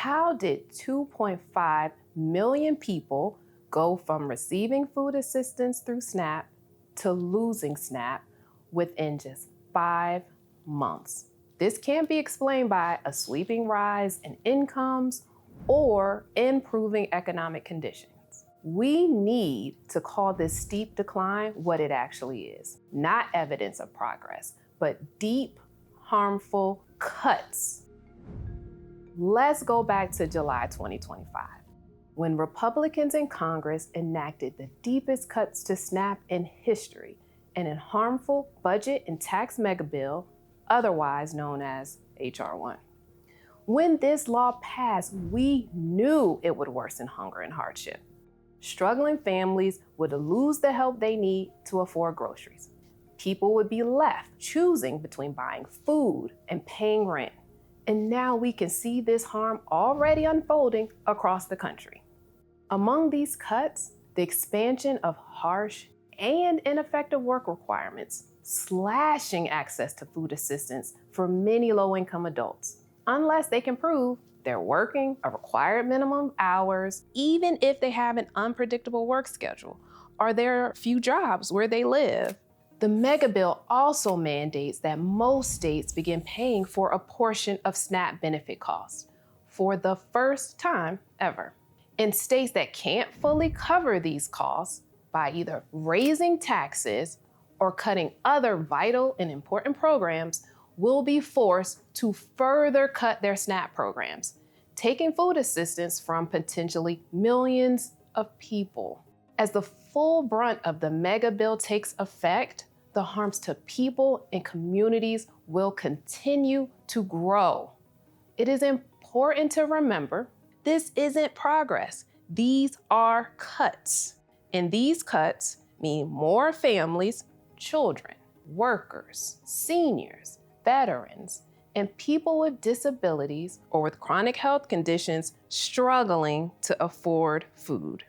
How did 2.5 million people go from receiving food assistance through SNAP to losing SNAP within just 5 months? This can't be explained by a sweeping rise in incomes or improving economic conditions. We need to call this steep decline what it actually is. Not evidence of progress, but deep, harmful cuts. Let's go back to July 2025, when Republicans in Congress enacted the deepest cuts to SNAP in history in a harmful budget and tax megabill, otherwise known as H.R. 1. When this law passed, we knew it would worsen hunger and hardship. Struggling families would lose the help they need to afford groceries. People would be left choosing between buying food and paying rent. And now we can see this harm already unfolding across the country. Among these cuts, the expansion of harsh and ineffective work requirements, slashing access to food assistance for many low-income adults, unless they can prove they're working a required minimum hours, even if they have an unpredictable work schedule, or there are few jobs where they live. The Megabill also mandates that most states begin paying for a portion of SNAP benefit costs for the first time ever. In states that can't fully cover these costs by either raising taxes or cutting other vital and important programs, will be forced to further cut their SNAP programs, taking food assistance from potentially millions of people. As the full brunt of the Megabill takes effect, the harms to people and communities will continue to grow. It is important to remember this isn't progress. These are cuts. And these cuts mean more families, children, workers, seniors, veterans, and people with disabilities or with chronic health conditions struggling to afford food.